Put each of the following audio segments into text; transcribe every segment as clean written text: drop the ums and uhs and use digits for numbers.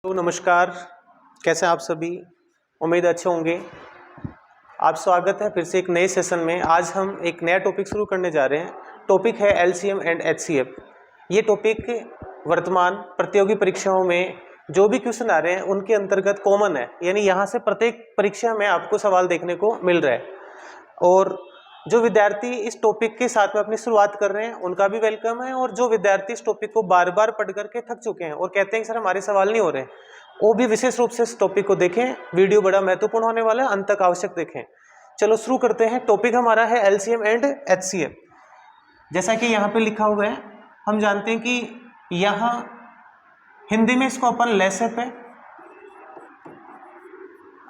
तो नमस्कार, कैसे हैं आप सभी। उम्मीद अच्छे होंगे। आप स्वागत है फिर से एक नए सेशन में। आज हम एक नया टॉपिक शुरू करने जा रहे हैं। टॉपिक है एलसीएम एंड एचसीएफ। ये टॉपिक वर्तमान प्रतियोगी परीक्षाओं में जो भी क्वेश्चन आ रहे हैं उनके अंतर्गत कॉमन है, यानी यहाँ से प्रत्येक परीक्षा में आपको सवाल देखने को मिल रहा है। और जो विद्यार्थी इस टॉपिक के साथ में अपनी शुरुआत कर रहे हैं उनका भी वेलकम है, और जो विद्यार्थी इस टॉपिक को बार बार पढ़ करके थक चुके हैं और कहते हैं कि सर हमारे सवाल नहीं हो रहे, वो भी विशेष रूप से इस टॉपिक को देखें। वीडियो बड़ा महत्वपूर्ण होने वाला है, अंत तक आवश्यक देखें। चलो शुरू करते हैं। टॉपिक हमारा है एलसीएम एंड एचसीएफ। जैसा कि यहाँ पे लिखा हुआ है, हम जानते हैं कि यहाँ हिंदी में इसको अपन लैसेप है,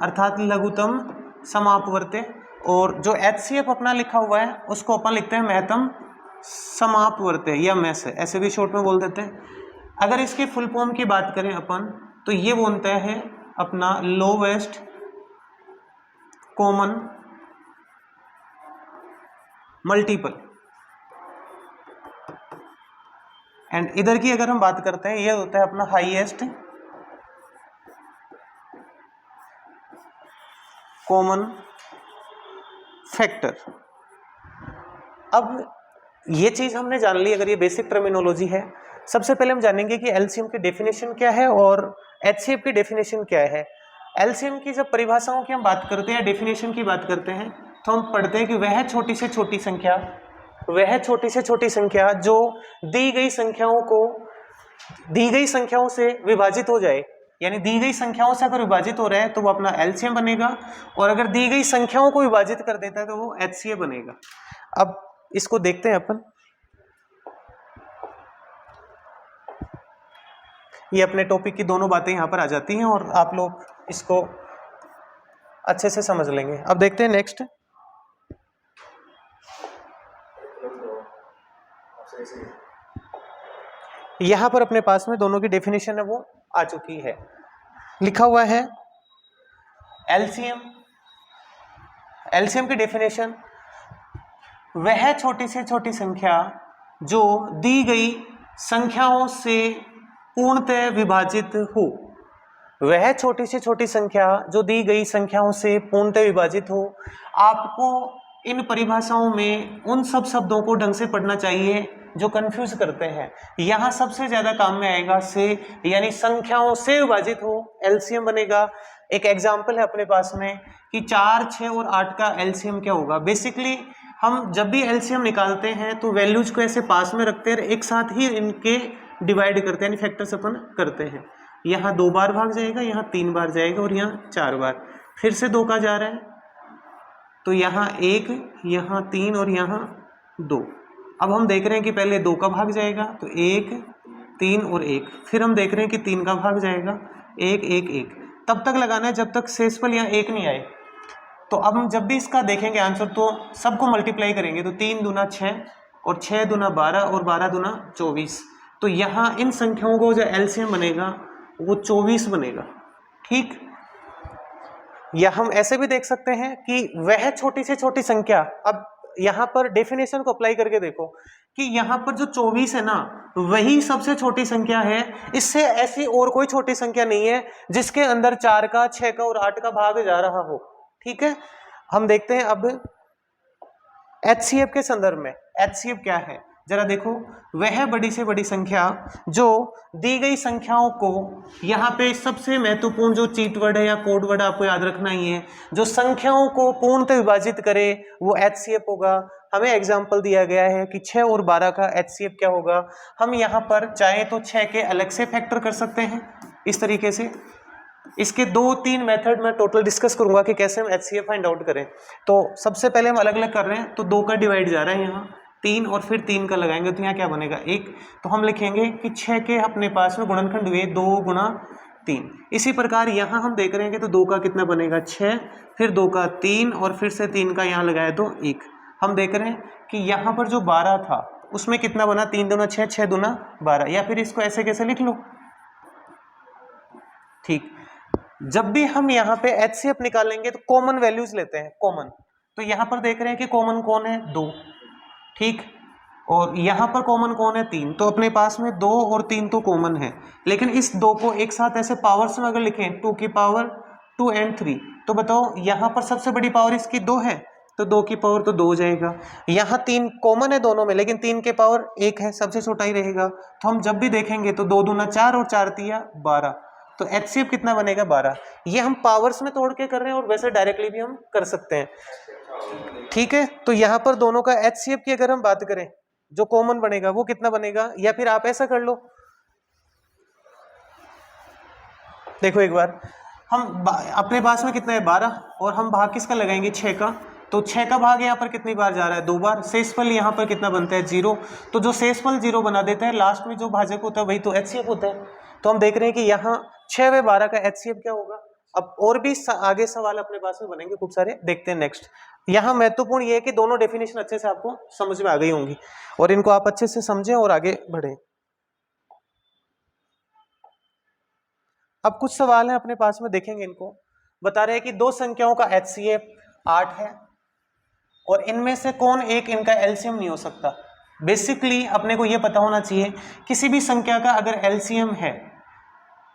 अर्थात लघुतम समापवर्त्य, और जो एचसीएफ अपना लिखा हुआ है उसको अपन लिखते हैं महत्तम समापवर्त्य या मैस, ऐसे भी शॉर्ट में बोल देते हैं। अगर इसकी फुल फॉर्म की बात करें अपन तो ये बोलता है अपना लोवेस्ट कॉमन मल्टीपल, एंड इधर की अगर हम बात करते हैं ये होता है अपना हाईएस्ट कॉमन फैक्टर। अब ये चीज हमने जान ली, अगर ये बेसिक टर्मिनोलॉजी है। सबसे पहले हम जानेंगे कि एलसीएम की डेफिनेशन क्या है और एचसीएफ की डेफिनेशन क्या है। एलसीएम की जब परिभाषाओं की हम बात करते हैं, डेफिनेशन की बात करते हैं, तो हम पढ़ते हैं कि वह छोटी से छोटी संख्या जो दी गई संख्याओं से विभाजित हो जाए, यानी दी गई संख्याओं से अगर विभाजित हो रहा है तो वो अपना एलसीएम बनेगा, और अगर दी गई संख्याओं को विभाजित कर देता है तो वो एचसीएफ बनेगा। अब इसको देखते हैं अपन। ये अपने टॉपिक की दोनों बातें यहां पर आ जाती हैं और आप लोग इसको अच्छे से समझ लेंगे। अब देखते हैं नेक्स्ट। यहां पर अपने पास में दोनों की डेफिनेशन है वो आ चुकी है। लिखा हुआ है एलसीएम की डेफिनेशन, वह छोटी से छोटी संख्या जो दी गई संख्याओं से पूर्णतः विभाजित हो। वह छोटी से छोटी संख्या जो दी गई संख्याओं से पूर्णतः विभाजित हो। आपको इन परिभाषाओं में उन सब शब्दों को ढंग से पढ़ना चाहिए जो कंफ्यूज करते हैं। यहां सबसे ज्यादा काम में आएगा से, यानी संख्याओं से विभाजित हो, एलसीएम बनेगा। एक एग्जाम्पल है अपने पास में कि 4, 6 और 8 का एलसीएम क्या होगा। बेसिकली हम जब भी एलसीएम निकालते हैं तो वैल्यूज को ऐसे पास में रखते हैं, एक साथ ही इनके डिवाइड करते हैं, यानी फैक्टर्स अपन करते हैं। यहाँ 2 बार भाग जाएगा, यहाँ 3 बार जाएगा और यहाँ 4 बार। फिर से 2 का जा रहा है तो यहाँ 1, यहाँ 3 और यहाँ 2। अब हम देख रहे हैं कि पहले 2 का भाग जाएगा तो 1, 3 और 1। फिर हम देख रहे हैं कि 3 का भाग जाएगा 1, 1, 1। तब तक लगाना है जब तक शेषफल यहाँ 1 नहीं आए। तो अब हम जब भी इसका देखेंगे आंसर तो सबको मल्टीप्लाई करेंगे तो 3 दूना 6 और 6 दूना 12 और 12 दूना 24। तो यहाँ इन संख्याओं को जो एलसीएम बनेगा वो 24 बनेगा। ठीक, या हम ऐसे भी देख सकते हैं कि वह छोटी से छोटी संख्या। अब यहाँ पर डेफिनेशन को अप्लाई करके देखो कि यहाँ पर जो 24 है ना, वही सबसे छोटी संख्या है। इससे ऐसी और कोई छोटी संख्या नहीं है जिसके अंदर 4 का, 6 का और 8 का भाग जा रहा हो। ठीक है, हम देखते हैं अब एचसीएफ के संदर्भ में। एचसीएफ क्या है जरा देखो, वह बड़ी से बड़ी संख्या जो दी गई संख्याओं को, यहाँ पे सबसे महत्वपूर्ण जो चीट वर्ड है या कोड वर्ड आपको याद रखना ही है, जो संख्याओं को पूर्णतः विभाजित करे वो एचसीएफ होगा। हमें एग्जाम्पल दिया गया है कि 6 और 12 का एचसीएफ क्या होगा। हम यहाँ पर चाहे तो 6 के अलग से फैक्टर कर सकते हैं इस तरीके से। इसके 2-3 मेथड में टोटल डिस्कस करूंगा कि कैसे हम एचसीएफ फाइंड आउट करें। तो सबसे पहले हम अलग अलग कर रहे हैं, तो 2 का डिवाइड जा रहा है यहाँ 3 और फिर 3 का लगाएंगे तो यहाँ क्या बनेगा 1। तो हम लिखेंगे कि 6 के अपने पास में गुणनखंड हुए 2 गुणा 3। इसी प्रकार यहाँ हम देख रहे हैं कि तो 2 का कितना बनेगा 6, फिर 2 का 3 और फिर से 3 का यहाँ लगाया तो 1। हम देख रहे हैं कि यहाँ पर जो 12 था उसमें कितना बना 3 दूना 6, 6 दूना 12, या फिर इसको ऐसे कैसे लिख लो। ठीक, जब भी हम यहाँ पे एचसीएफ निकालेंगे तो कॉमन वैल्यूज लेते हैं, कॉमन। तो यहाँ पर देख रहे हैं कि कॉमन कौन है 2। ठीक, और यहाँ पर कॉमन कौन है 3, तो अपने पास में 2 और 3 तो कॉमन है, लेकिन इस 2 को एक साथ ऐसे पावर्स में अगर लिखें 2 की पावर 2 एंड 3, तो बताओ यहाँ पर सबसे बड़ी पावर इसकी 2 है, तो 2 की पावर तो 2 हो जाएगा। यहाँ 3 कॉमन है दोनों में, लेकिन 3 के पावर 1 है, सबसे छोटा ही रहेगा। तो हम जब भी देखेंगे तो 2 दूना 4 और 4 तिया 12, तो HCF कितना बनेगा 12। ये हम पावर्स में तोड़ के कर रहे हैं और वैसे डायरेक्टली भी हम कर सकते हैं, ठीक है। तो यहाँ पर दोनों का HCF की अगर हम बात करें, जो कॉमन बनेगा वो कितना बनेगा, या फिर आप ऐसा कर लो, देखो एक बार हम अपने पास में कितना है 12, और हम भाग किसका लगाएंगे 6 का, तो 6 का भाग यहाँ पर कितनी बार जा रहा है 2 बार, शेषफल यहाँ पर कितना बनता है 0, तो जो शेषफल 0 बना देता है लास्ट में जो भाजक होता है वही तो HCF होता है। तो हम देख रहे हैं कि यहाँ 6 व 12 का HCF क्या होगा। अब और भी आगे सवाल अपने पास में बनेंगे खूब सारे, देखते हैं नेक्स्ट। यहाँ महत्वपूर्ण ये है कि दोनों डेफिनेशन अच्छे से आपको समझ में आ गई होंगी और इनको आप अच्छे से समझें और आगे बढ़ें। अब कुछ सवाल हैं अपने पास में, देखेंगे इनको। बता रहे हैं कि 2 संख्याओं का HCF 8 है और इनमें से कौन एक इनका एलसीएम नहीं हो सकता। बेसिकली अपने को यह पता होना चाहिए किसी भी संख्या का अगर एलसीएम है,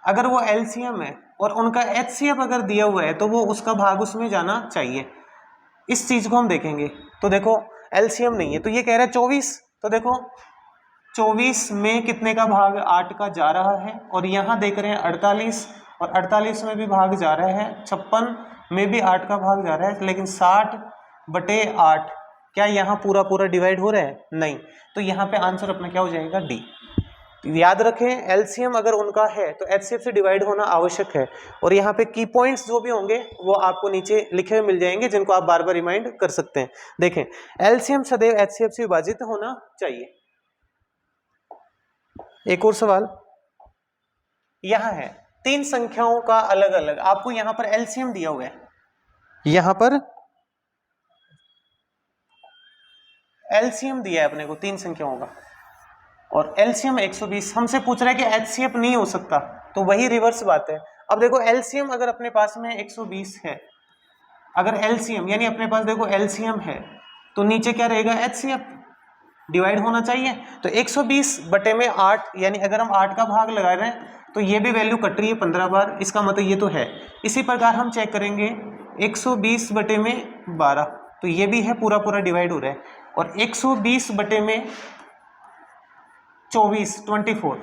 अगर वो एलसीएम है और उनका HCF अगर दिया हुआ है तो वो उसका भाग उसमें जाना चाहिए। इस चीज को हम देखेंगे। तो देखो एलसीएम नहीं है, तो ये कह रहा है 24, तो देखो 24 में कितने का भाग 8 का जा रहा है, और यहाँ देख रहे हैं 48, और 48 में भी भाग जा रहा है, 56 में भी 8 का भाग जा रहा है, लेकिन 60/8 क्या यहाँ पूरा पूरा डिवाइड हो रहा है, नहीं। तो यहाँ पे आंसर अपना क्या हो जाएगा डी। याद रखें एलसीएम अगर उनका है तो HCF से डिवाइड होना आवश्यक है, और यहाँ पे की पॉइंट्स जो भी होंगे वो आपको नीचे लिखे हुए मिल जाएंगे जिनको आप बार बार रिमाइंड कर सकते हैं। देखें एलसीएम सदैव HCF से विभाजित होना चाहिए। एक और सवाल यहां है, 3 संख्याओं का अलग अलग, आपको यहां पर एलसीएम दिया हुआ है, यहां पर एलसीएम दिया है अपने को 3 संख्याओं का, और एलसीएम 120 हमसे पूछ रहा है कि HCF नहीं हो सकता, तो वही रिवर्स बात है। अब देखो एलसीएम अगर अपने पास में 120 है, अगर एलसीएम यानी अपने पास देखो एलसीएम है तो नीचे क्या रहेगा HCF डिवाइड होना चाहिए। तो 120/8 यानी अगर हम 8 का भाग लगा रहे हैं तो ये भी वैल्यू कट रही है 15 बार, इसका मतलब ये तो है। इसी प्रकार हम चेक करेंगे 120/12, तो ये भी है पूरा पूरा डिवाइड हो रहा है, और 120/24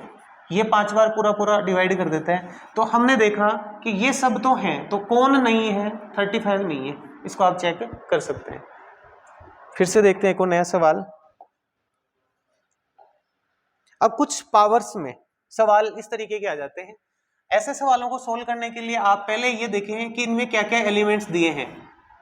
ये 5 बार पूरा पूरा डिवाइड कर देता है। तो हमने देखा कि ये सब तो हैं, तो कौन नहीं है 35 नहीं है, इसको आप चेक कर सकते हैं। फिर से देखते हैं एक और नया सवाल। अब कुछ पावर्स में सवाल इस तरीके के आ जाते हैं। ऐसे सवालों को सोल्व करने के लिए आप पहले ये देखें कि इनमें क्या क्या एलिमेंट्स दिए हैं,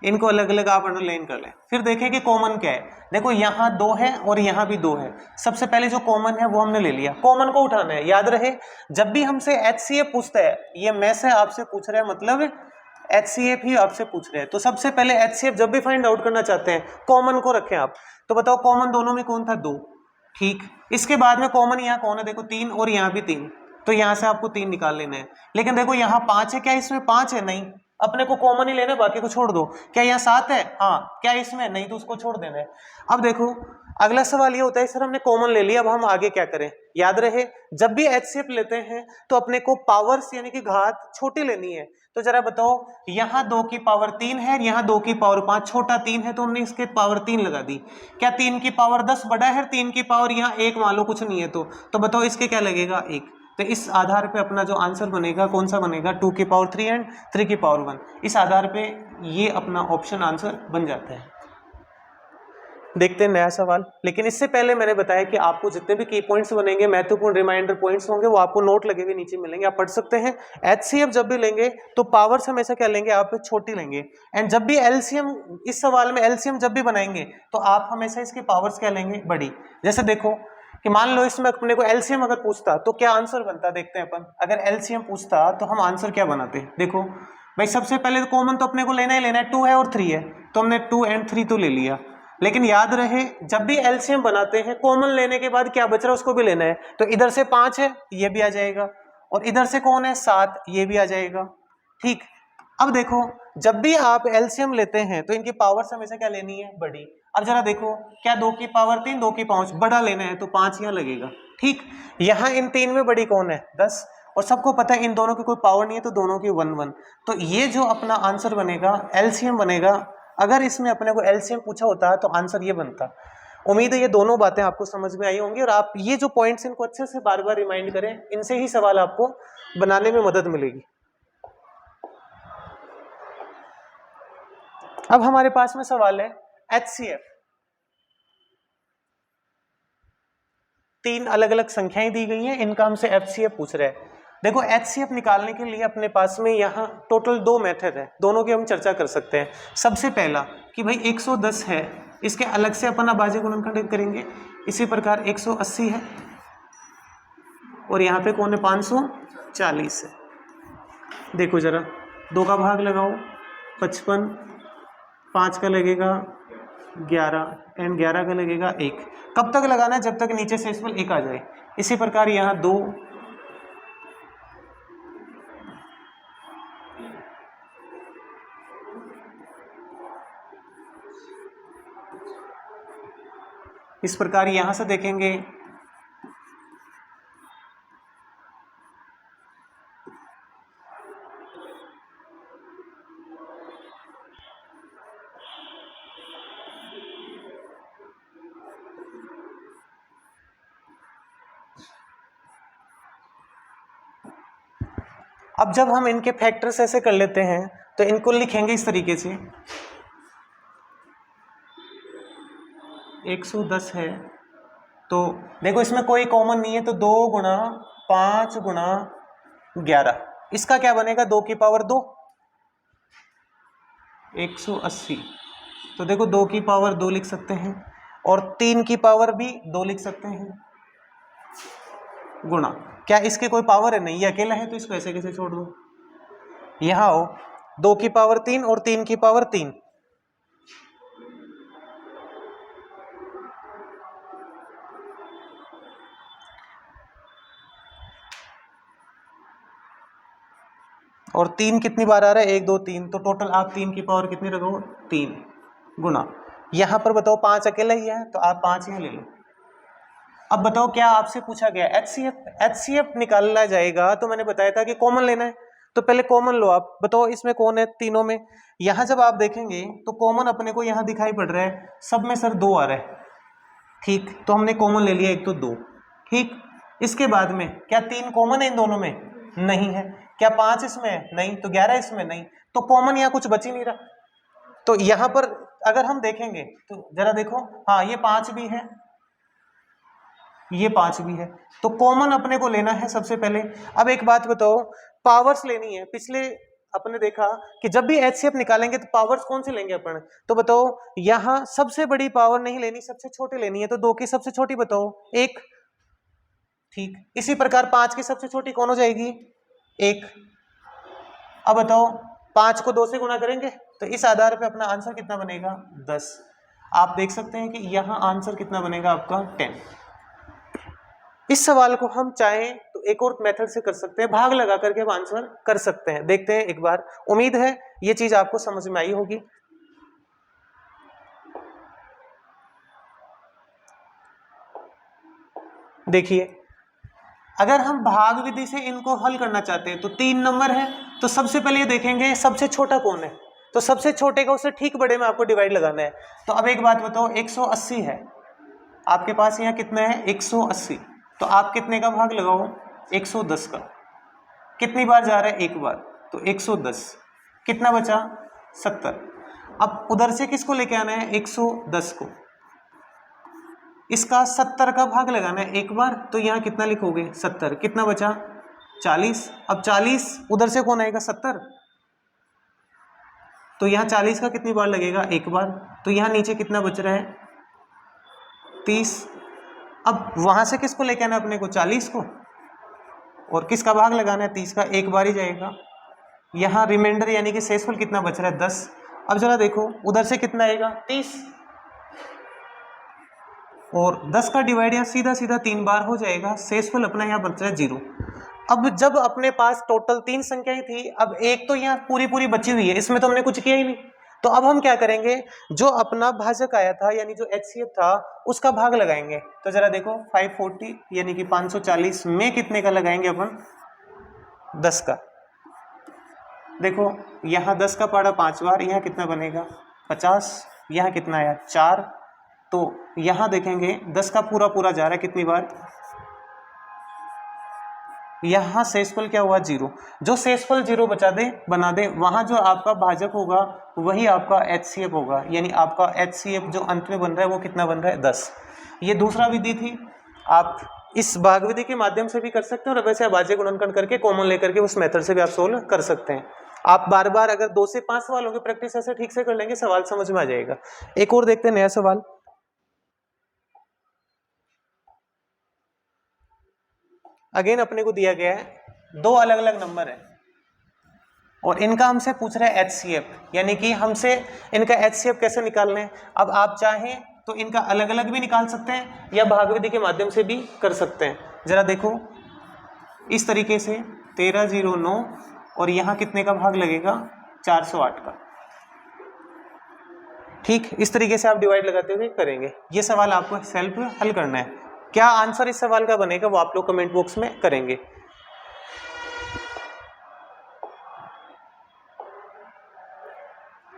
इनको अलग अलग आप अंडरलाइन कर लें, फिर देखें कि कॉमन क्या है। देखो यहाँ 2 है और यहाँ भी 2 है, सबसे पहले जो कॉमन है वो हमने ले लिया, कॉमन को उठाना है। याद रहे जब भी हमसे HCF पूछता है, ये मैं से आपसे पूछ रहा है मतलब HCF ही आपसे पूछ रहे हैं, तो सबसे पहले HCF जब भी फाइंड आउट करना चाहते हैं कॉमन को रखें आप। तो बताओ कॉमन दोनों में कौन था 2, ठीक। इसके बाद में कॉमन यहाँ कौन है, देखो 3 और यहाँ भी 3, तो यहाँ से आपको 3 निकाल लेना है। लेकिन देखो यहाँ 5 है, क्या इसमें 5 है, नहीं, अपने को कॉमन ही लेना है, बाकी को छोड़ दो। क्या यहाँ 7 है, हाँ, क्या इसमें, नहीं, तो उसको छोड़ देना है। अब देखो अगला सवाल ये होता है सर हमने कॉमन ले लिया, अब हम आगे क्या करें। याद रहे जब भी HCF लेते हैं तो अपने को पावर्स यानी कि घात छोटी लेनी है। तो जरा बताओ यहाँ 2 की पावर 3 है, यहाँ 2 की पावर 5, छोटा 3 है तो हमने इसके पावर 3 लगा दी। क्या 3 की पावर 10 बड़ा है, 3 की पावर यहाँ 1 मान लो कुछ नहीं है, तो बताओ इसके क्या लगेगा 1। तो इस आधार पे अपना जो आंसर बनेगा कौन सा बनेगा, 2 की पावर 3 एंड 3 की पावर 1। इस आधार पे ये अपना ऑप्शन आंसर बन जाता है। देखते हैं नया सवाल। लेकिन इससे पहले मैंने बताया कि आपको जितने भी की पॉइंट्स बनेंगे, महत्वपूर्ण रिमाइंडर पॉइंट्स होंगे, वो आपको नोट लगे हुए नीचे मिलेंगे, आप पढ़ सकते हैं। HCF जब भी लेंगे तो पावर्स हमेशा क्या लेंगे, आप छोटी लेंगे। एंड जब भी LCM, इस सवाल में LCM जब भी बनाएंगे तो आप हमेशा इसके पावर्स क्या लेंगे, बड़ी। जैसे देखो कि मान लो इसमें अपने को LCM अगर पूछता तो क्या आंसर बनता, देखते हैं अपन। अगर LCM पूछता तो हम आंसर क्या बनाते, देखो भाई सबसे पहले तो कॉमन तो अपने को लेना ही लेना है, 2 है और 3 है, तो हमने 2 एंड 3 तो ले लिया। लेकिन याद रहे जब भी LCM बनाते हैं कॉमन लेने के बाद क्या बच रहा है उसको भी लेना है। तो इधर से 5 है, ये भी आ जाएगा, और इधर से कौन है 7, ये भी आ जाएगा, ठीक। अब देखो जब भी आप LCM लेते हैं तो इनकी पावर्स हमेशा क्या लेनी है, बड़ी। अब जरा देखो, क्या 2 की पावर 3, 2 की 5, बड़ा लेना है तो 5 यहाँ लगेगा। ठीक, यहाँ इन 3 में बड़ी कौन है? 10, और सबको पता है इन दोनों की कोई पावर नहीं है तो दोनों की 1 1। तो ये जो अपना आंसर बनेगा, एलसीएम बनेगा। अगर इसमें अपने को एलसीएम पूछा होता तो आंसर ये बनता। उम्मीद है ये दोनों बातें आपको समझ में आई होंगी, और आप ये जो पॉइंट्स इनको अच्छे से बार बार रिमाइंड करें, इनसे ही सवाल आपको बनाने में मदद मिलेगी। अब हमारे पास में सवाल है HCF। 3 अलग अलग संख्याएं दी गई हैं, इनका हमसे HCF पूछ रहा है। देखो HCF निकालने के लिए अपने पास में यहाँ टोटल 2 मेथड है, दोनों की हम चर्चा कर सकते हैं। सबसे पहला कि भाई 110 है, इसके अलग से अपन अभाज्य गुणनखंड करेंगे। इसी प्रकार 180 है, और यहाँ पे कौन है? 540 है। देखो जरा, 2 का भाग लगाओ 55, 5 का लगेगा 11, एंड 11 का लगेगा 1। कब तक लगाना है? जब तक नीचे से शेषफल 1 आ जाए। इसी प्रकार यहाँ 2, इस प्रकार यहां से देखेंगे अब जब हम इनके फैक्टर्स ऐसे कर लेते हैं तो इनको लिखेंगे इस तरीके से। 110 है तो देखो इसमें कोई कॉमन नहीं है, तो 2 गुणा 5 गुणा 11, इसका क्या बनेगा? 2 की पावर 2, 180। तो देखो 2 की पावर 2 लिख सकते हैं, और 3 की पावर भी 2 लिख सकते हैं, गुणा। क्या इसके कोई पावर है? नहीं, ये अकेला है, तो इसको ऐसे कैसे छोड़ दो। यहां आओ, 2 की पावर 3 और 3 की पावर 3, और 3 कितनी बार आ रहा है? 1 2 3, तो टोटल आप 3 की पावर कितनी रखो? 3, गुना। यहां पर बताओ 5 अकेला ही है, तो आप 5 यहाँ ले लो। अब बताओ क्या आपसे पूछा गया? HCF निकालना जाएगा, तो मैंने बताया था कि कॉमन लेना है, तो पहले कॉमन लो। आप बताओ इसमें कौन है तीनों में? यहां जब आप देखेंगे तो कॉमन अपने को यहां दिखाई पड़ रहा है, सब में सर 2 आ रहा है। ठीक, तो हमने कॉमन ले लिया, एक तो 2। ठीक, इसके बाद में क्या 3 कॉमन है इन दोनों में? नहीं है। क्या 5 इसमें है? नहीं। तो 11 इसमें? नहीं। तो कॉमन यहाँ कुछ बच ही नहीं रहा। तो यहां पर अगर हम देखेंगे तो जरा देखो, हाँ ये 5 भी है, ये 5 भी है, तो कॉमन अपने को लेना है सबसे पहले। अब एक बात बताओ, पावर्स लेनी है। पिछले अपने देखा कि जब भी HCF निकालेंगे तो पावर्स कौन से लेंगे अपन? तो बताओ यहां सबसे बड़ी पावर नहीं लेनी, सबसे छोटी लेनी है, तो 2 की सबसे छोटी बताओ? 1। ठीक, इसी प्रकार 5 की सबसे छोटी कौन हो जाएगी? 1। अब बताओ 5 को 2 से गुणा करेंगे, तो इस आधार पे अपना आंसर कितना बनेगा? 10। आप देख सकते हैं कि यहां आंसर कितना बनेगा आपका? 10। इस सवाल को हम चाहें तो एक और मेथड से कर सकते हैं, भाग लगा करके हम आंसर कर सकते हैं। देखते हैं एक बार। उम्मीद है ये चीज आपको समझ में आई होगी। देखिए, अगर हम भाग विधि से इनको हल करना चाहते हैं तो 3 नंबर है, तो सबसे पहले ये देखेंगे सबसे छोटा कौन है, तो सबसे छोटे का उससे ठीक बड़े में आपको डिवाइड लगाना है। तो अब एक बात बताओ, 180 है आपके पास, यहाँ कितना है? 180। तो आप कितने का भाग लगाओ? 110 का। कितनी बार जा रहा है? 1 बार, तो 110। कितना बचा? 70। अब उधर से किसको लेके आना है? 110 को। इसका 70 का भाग लगाना है 1 बार, तो यहाँ कितना लिखोगे? 70। कितना बचा? 40। अब 40 उधर से कौन आएगा? 70। तो यहाँ 40 का कितनी बार लगेगा? 1 बार। तो यहाँ नीचे कितना बच रहा है? 30। अब वहां से किसको लेके आना है अपने को? 40 को, और किसका भाग लगाना है? 30 का। 1 बार ही जाएगा। यहाँ रिमाइंडर यानी कि शेषफल कितना बच रहा है? 10। अब जरा देखो उधर से कितना आएगा? 30, और 10 का डिवाइड यहाँ सीधा सीधा 3 बार हो जाएगा। शेषफल अपना यहाँ बच रहा है 0। अब जब अपने पास टोटल 3 संख्याएं थी, अब एक तो यहाँ पूरी पूरी बची हुई है, इसमें तो हमने कुछ किया ही नहीं, तो अब हम क्या करेंगे, जो अपना भाजक आया था यानी जो HCF था उसका भाग लगाएंगे। तो जरा देखो 540 यानी कि 540 में कितने का लगाएंगे अपन, 10 का। देखो यहाँ 10 का पड़ा 5 बार, यहाँ कितना बनेगा 50, यहाँ कितना आया 4। तो यहाँ देखेंगे 10 का पूरा पूरा जा रहा है कितनी बार, यहाँ शेषफल क्या हुआ 0। जो शेषफल 0 बना दे वहां जो आपका भाजक होगा वही आपका HCF होगा, यानी आपका HCF जो अंत में बन रहा है वो कितना बन रहा है 10। ये दूसरा विधि थी, आप इस भाग विधि के माध्यम से भी कर सकते हैं और वैसे भाज्य गुणनखंड करके कॉमन लेकर के उस मेथड से भी आप सोल्व कर सकते हैं। आप बार बार अगर 2 से 5 सवालों की प्रैक्टिस ऐसे ठीक से कर लेंगे सवाल समझ में आ जाएगा। एक और देखते हैं नया सवाल। अगेन अपने को दिया गया है 2 अलग अलग नंबर है और इनका हमसे पूछ रहा है HCF, यानी कि हमसे इनका HCF कैसे निकालना है। अब आप चाहें तो इनका अलग अलग भी निकाल सकते हैं या भाग विधि के माध्यम से भी कर सकते हैं। जरा देखो इस तरीके से 1309 और यहाँ कितने का भाग लगेगा 408 का। ठीक, इस तरीके से आप डिवाइड लगाते हुए करेंगे। ये सवाल आपको सेल्फ हल करना है। क्या आंसर इस सवाल का बनेगा वो आप लोग कमेंट बॉक्स में करेंगे।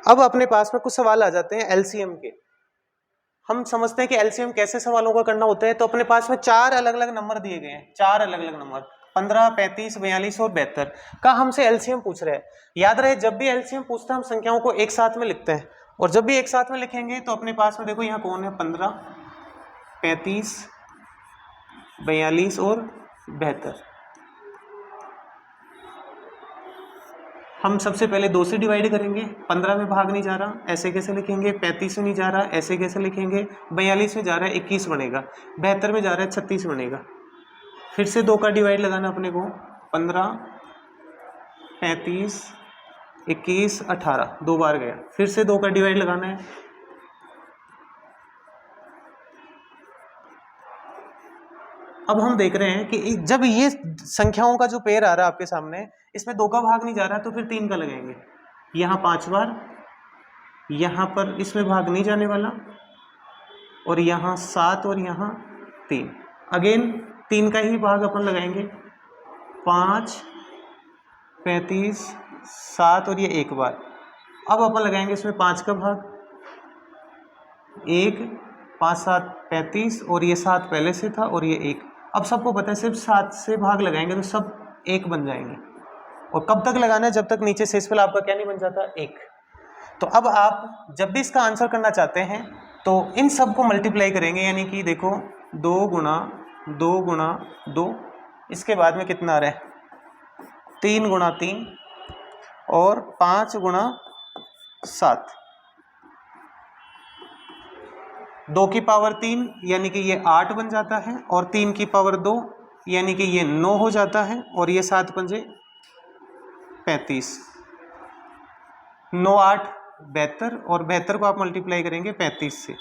अब अपने पास में कुछ सवाल आ जाते हैं LCM के। हम समझते हैं कि LCM कैसे सवालों का करना होता है। तो अपने पास में 4 अलग अलग नंबर दिए गए हैं, 4 अलग अलग नंबर 15, 35, 42 और 72 का हमसे LCM पूछ रहे हैं। याद रहे जब भी LCM पूछता है हम संख्याओं को एक साथ में लिखते हैं और जब भी एक साथ में लिखेंगे तो अपने पास में देखो यहाँ कौन है 15, 35, 42 और 72। हम सबसे पहले 2 से डिवाइड करेंगे, 15 में भाग नहीं जा रहा ऐसे कैसे लिखेंगे, 35 में नहीं जा रहा ऐसे कैसे लिखेंगे, 42 में जा रहा है 21 बनेगा, 72 में जा रहा है 36 बनेगा। फिर से 2 का डिवाइड लगाना अपने को, 15, 35, 21, 18 2 बार गया। फिर से 2 का डिवाइड लगाना है, अब हम देख रहे हैं कि जब ये संख्याओं का जो पेयर आ रहा है आपके सामने इसमें 2 का भाग नहीं जा रहा तो फिर 3 का लगाएंगे। यहाँ 5 बार, यहाँ पर इसमें भाग नहीं जाने वाला और यहाँ 7 और यहाँ 3। अगेन 3 का ही भाग अपन लगाएंगे, 5, 35, 7 और ये 1 बार। अब अपन लगाएंगे इसमें 5 का भाग, 1, 5, 7, 35 और ये 7 पहले से था और ये 1। अब सबको पता है सिर्फ 7 से भाग लगाएंगे तो सब 1 बन जाएंगे। और कब तक लगाना है, जब तक नीचे शेषफल आपका क्या नहीं बन जाता 1। तो अब आप जब भी इसका आंसर करना चाहते हैं तो इन सब को मल्टीप्लाई करेंगे, यानी कि देखो 2 गुणा 2 गुणा 2, इसके बाद में कितना आ रहा है 3 गुणा 3 और 5 गुणा 7, 2 की पावर 3 यानी कि ये 8 बन जाता है और 3 की पावर 2 यानी कि ये 9 हो जाता है और ये 7 पंजे 35, 9, 8, 72 और 72 को आप मल्टीप्लाई करेंगे 35 से।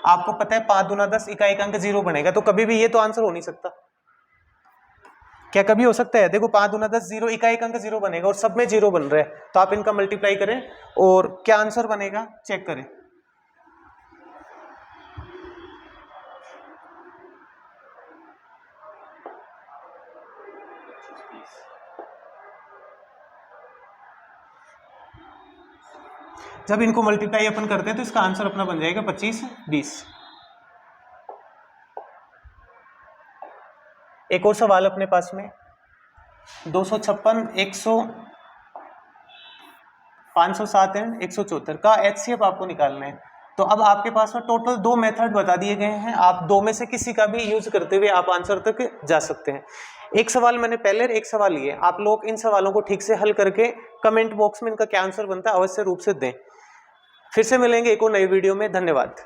आपको पता है 5 दूना 10 इकाई का अंक 0 बनेगा, तो कभी भी ये तो आंसर हो नहीं सकता। क्या कभी हो सकता है? देखो 5 दूना 10 0 इकाई का अंक 0 बनेगा और सब में 0 बन रहा है, तो आप इनका मल्टीप्लाई करें और क्या आंसर बनेगा चेक करें। जब इनको मल्टीप्लाई अपन करते हैं तो इसका आंसर अपना बन जाएगा 25, 20। एक और सवाल अपने पास में 256, 100, 507 एंड 174 का HCF आपको निकालना है। तो अब आपके पास में टोटल 2 मेथड बता दिए गए हैं, आप 2 में से किसी का भी यूज करते हुए आप आंसर तक जा सकते हैं। एक सवाल मैंने पहले, एक सवाल ये, आप लोग इन सवालों को ठीक से हल करके कमेंट बॉक्स में इनका क्या आंसर बनता है अवश्य रूप से दें। फिर से मिलेंगे एक और नई वीडियो में, धन्यवाद।